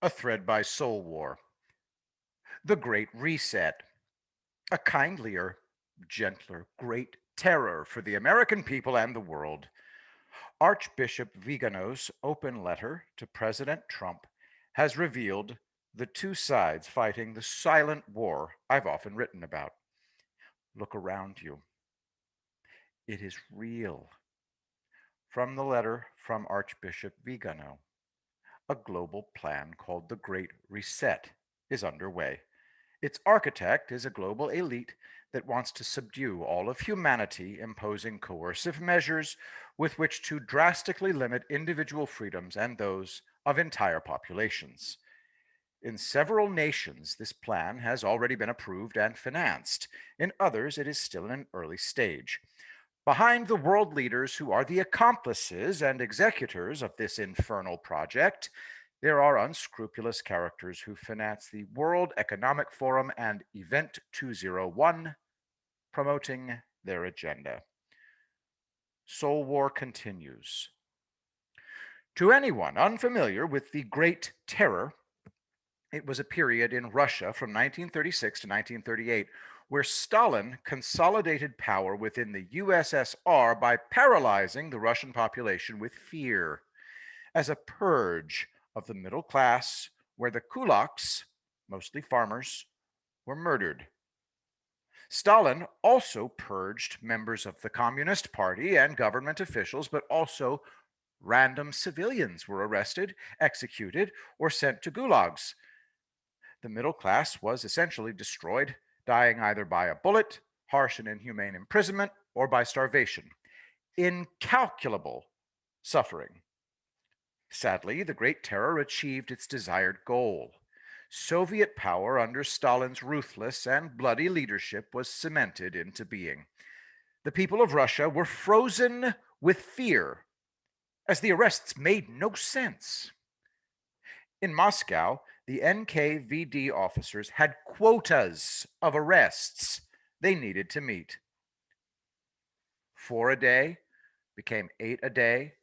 A Thread by Soul War. The Great Reset. A kindlier, gentler, great terror for the American people and the world. Archbishop Vigano's open letter to President Trump has revealed the two sides fighting the silent war I've often written about. Look around you. It is real. From the letter from Archbishop Vigano, a global plan called the Great Reset is underway. Its architect is a global elite that wants to subdue all of humanity, imposing coercive measures with which to drastically limit individual freedoms and those of entire populations. In several nations, this plan has already been approved and financed. In others, it is still in an early stage. Behind the world leaders who are the accomplices and executors of this infernal project, there are unscrupulous characters who finance the World Economic Forum and Event 201, promoting their agenda. Soul War continues. To anyone unfamiliar with the Great Terror, it was a period in Russia from 1936 to 1938 where Stalin consolidated power within the USSR by paralyzing the Russian population with fear as a purge of the middle class, where the kulaks, mostly farmers, were murdered. Stalin also purged members of the Communist Party and government officials, but also random civilians were arrested, executed, or sent to gulags. The middle class was essentially destroyed, dying either by a bullet, harsh and inhumane imprisonment, or by starvation. Incalculable suffering. Sadly, the Great Terror achieved its desired goal. Soviet power under Stalin's ruthless and bloody leadership was cemented into being. The people of Russia were frozen with fear, as the arrests made no sense. In Moscow, the NKVD officers had quotas of arrests they needed to meet. 4 a day became 8 a day,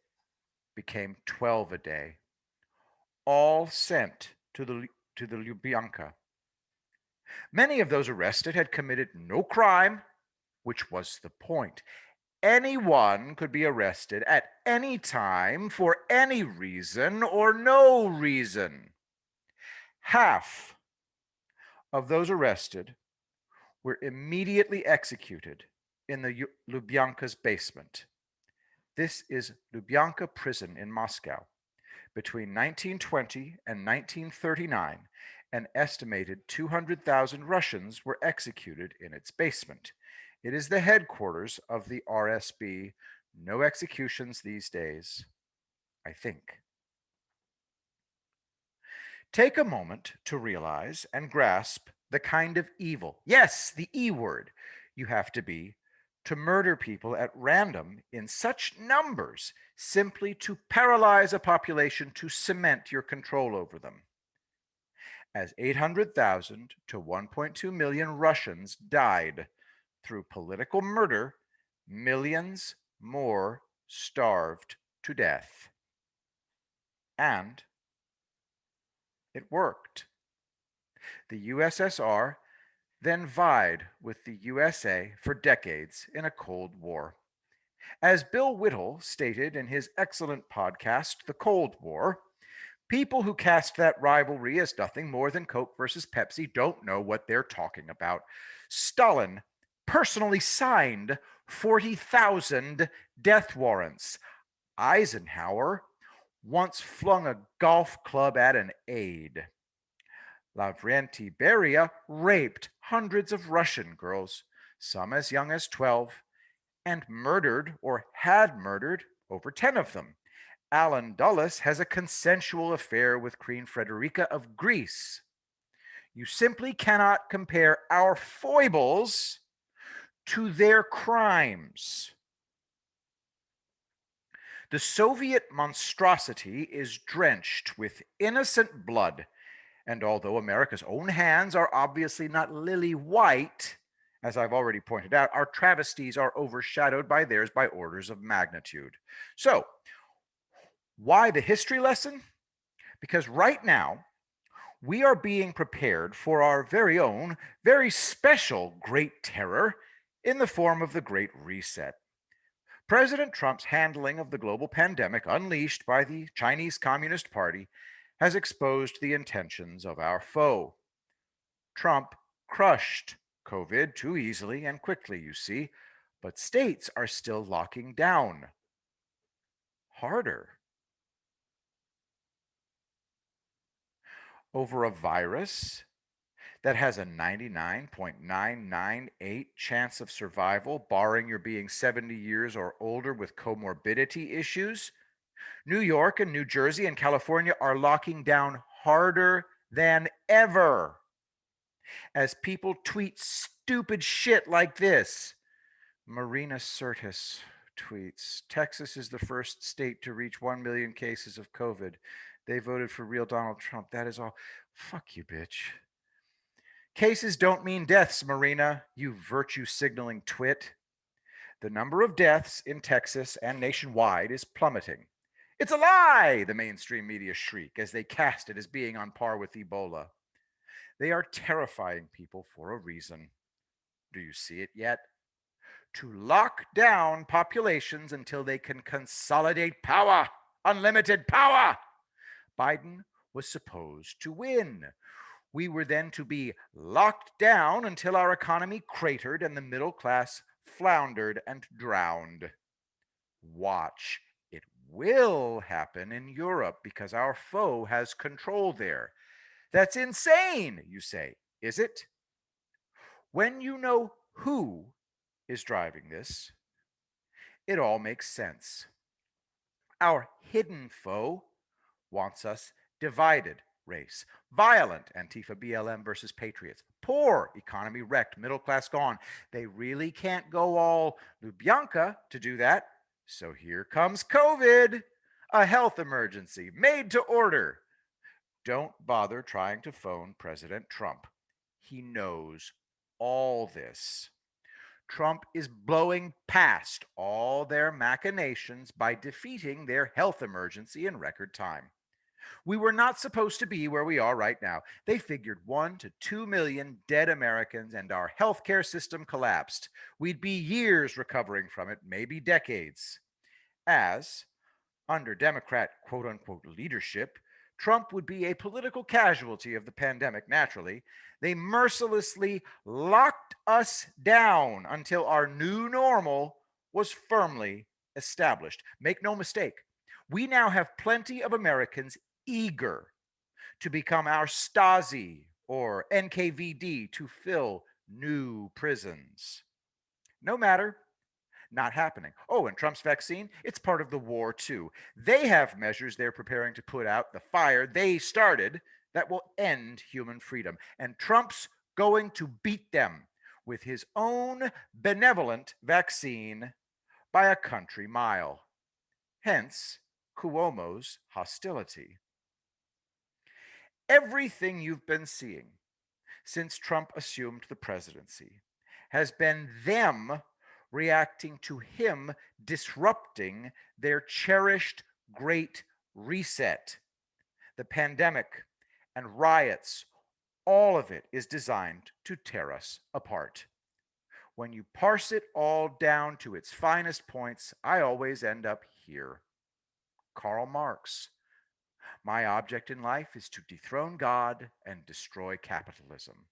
became 12 a day, all sent to the Lubyanka. Many of those arrested had committed no crime, which was the point. Anyone could be arrested at any time for any reason or no reason. Half of those arrested were immediately executed in the Lubyanka's basement. This is Lubyanka prison in Moscow. Between 1920 and 1939, an estimated 200,000 Russians were executed in its basement. It is the headquarters of the RSB. No executions these days, I think. Take a moment to realize and grasp the kind of evil, yes, the E word, you have to be to murder people at random in such numbers simply to paralyze a population to cement your control over them. As 800,000 to 1.2 million Russians died through political murder, millions more starved to death. And it worked. The USSR then vied with the USA for decades in a Cold War. As Bill Whittle stated in his excellent podcast, The Cold War, people who cast that rivalry as nothing more than Coke versus Pepsi don't know what they're talking about. Stalin personally signed 40,000 death warrants. Eisenhower once flung a golf club at an aide. Lavrenti Beria raped hundreds of Russian girls, some as young as 12, and murdered or had murdered over 10 of them. Alan Dulles has a consensual affair with Queen Frederica of Greece. You simply cannot compare our foibles to their crimes. The Soviet monstrosity is drenched with innocent blood, and although America's own hands are obviously not lily white, as I've already pointed out, our travesties are overshadowed by theirs by orders of magnitude. So, why the history lesson? Because right now, We are being prepared for our very own, very special Great Terror in the form of the Great Reset. President Trump's handling of the global pandemic unleashed by the Chinese Communist Party has exposed the intentions of our foe. Trump crushed COVID too easily and quickly, you see, but states are still locking down harder over a virus that has a 99.998 chance of survival, barring your being 70 years or older with comorbidity issues. New York and New Jersey and California are locking down harder than ever as people tweet stupid shit like this. Marina Sirtis tweets, Texas is the first state to reach 1 million cases of COVID. They voted for real Donald Trump. That is all. Fuck you, bitch. Cases don't mean deaths, Marina, you virtue signaling twit. The number of deaths in Texas and nationwide is plummeting. It's a lie, the mainstream media shriek as they cast it as being on par with Ebola. They are terrifying people for a reason. Do you see it yet? To lock down populations until they can consolidate power, unlimited power. Biden was supposed to win. We were then to be locked down until our economy cratered and the middle class floundered and drowned. Watch. It will happen in Europe because our foe has control there. That's insane, you say. Is it? When you know who is driving this, it all makes sense. Our hidden foe wants us divided. Race, violent, Antifa BLM versus patriots, poor, economy wrecked, middle class gone. They really can't go all Lubyanka to do that. So here comes COVID, a health emergency made to order. Don't bother trying to phone President Trump. He knows all this. Trump is blowing past all their machinations by defeating their health emergency in record time. We were not supposed to be where we are right now. They figured 1 to 2 million dead Americans and our healthcare system collapsed. We'd be years recovering from it, maybe decades. As, under Democrat quote unquote leadership, Trump would be a political casualty of the pandemic naturally. They mercilessly locked us down until our new normal was firmly established. Make no mistake, we now have plenty of Americans eager to become our Stasi or NKVD to fill new prisons. No matter, not happening. Oh, and Trump's vaccine, it's part of the war too. They have measures they're preparing to put out the fire they started that will end human freedom. And Trump's going to beat them with his own benevolent vaccine by a country mile. Hence, Cuomo's hostility. Everything you've been seeing since Trump assumed the presidency has been them reacting to him disrupting their cherished Great Reset. The pandemic and riots, all of it is designed to tear us apart. When you parse it all down to its finest points, I always end up here. Karl Marx. My object in life is to dethrone God and destroy capitalism.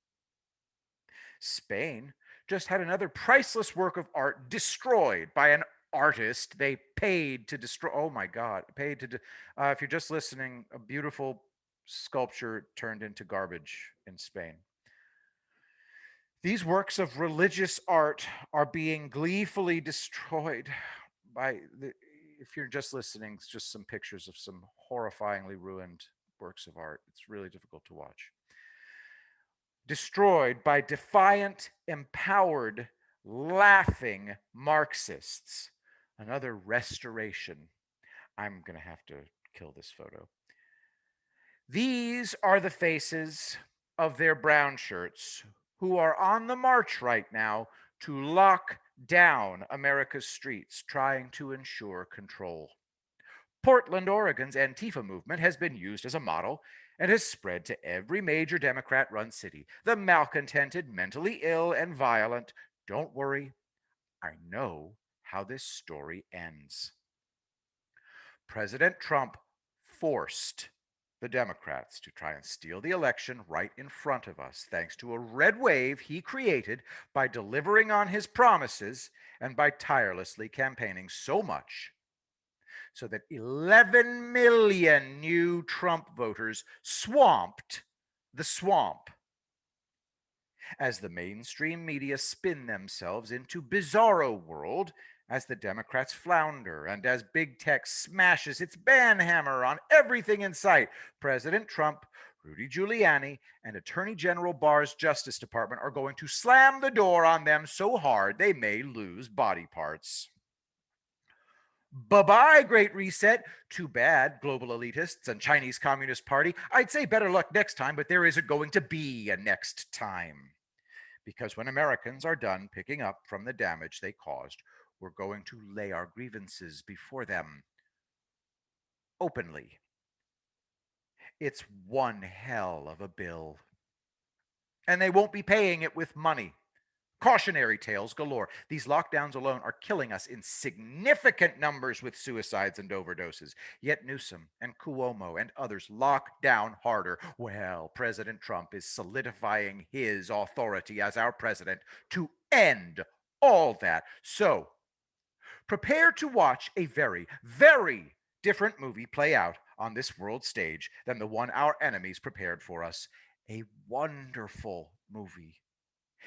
Spain just had another priceless work of art destroyed by an artist they paid to destroy. Oh my God, paid to. If you're just listening, a beautiful sculpture turned into garbage in Spain. These works of religious art are being gleefully destroyed by the. If you're just listening, it's just some pictures of some horrifyingly ruined works of art. It's really difficult to watch. Destroyed by defiant, empowered, laughing Marxists. Another restoration. I'm going to have to kill this photo. These are the faces of their brown shirts who are on the march right now to lock down America's streets, trying to ensure control. Portland, Oregon's Antifa movement has been used as a model, and has spread to every major Democrat run city. The malcontented, mentally ill, and violent. Don't worry, I know how this story ends. President Trump forced the Democrats to try and steal the election right in front of us, thanks to a red wave he created by delivering on his promises and by tirelessly campaigning so much so that 11 million new Trump voters swamped the swamp. As the mainstream media spin themselves into bizarro world, as the Democrats flounder, and as big tech smashes its ban hammer on everything in sight, President Trump, Rudy Giuliani, and Attorney General Barr's Justice Department are going to slam the door on them so hard they may lose body parts. Bye-bye, Great Reset. Too bad, global elitists and Chinese Communist Party. I'd say better luck next time, but there isn't going to be a next time. Because when Americans are done picking up from the damage they caused, we're going to lay our grievances before them openly. It's one hell of a bill. And they won't be paying it with money. Cautionary tales galore. These lockdowns alone are killing us in significant numbers with suicides and overdoses. Yet Newsom and Cuomo and others lock down harder. Well, President Trump is solidifying his authority as our president to end all that. So, prepare to watch a very, very different movie play out on this world stage than the one our enemies prepared for us. A wonderful movie.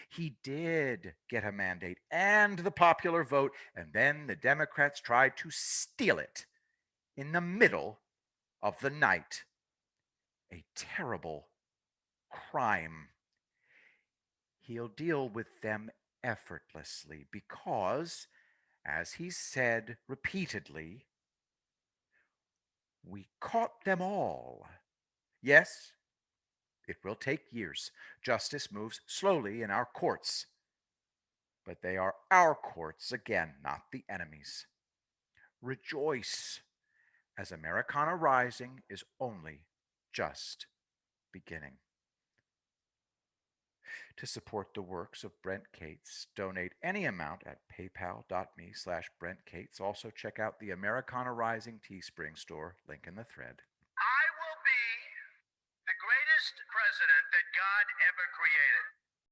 He did get a mandate and the popular vote, and then the Democrats tried to steal it in the middle of the night. A terrible crime. He'll deal with them effortlessly because, as he said repeatedly, we caught them all. Yes, it will take years. Justice moves slowly in our courts. But they are our courts again, not the enemy's. Rejoice, as Americana Rising is only just beginning. To support the works of Brent Cates, donate any amount at paypal.me/Brent Cates. Also check out the Americana Rising Teespring store, link in the thread. I will be the greatest president that God ever created.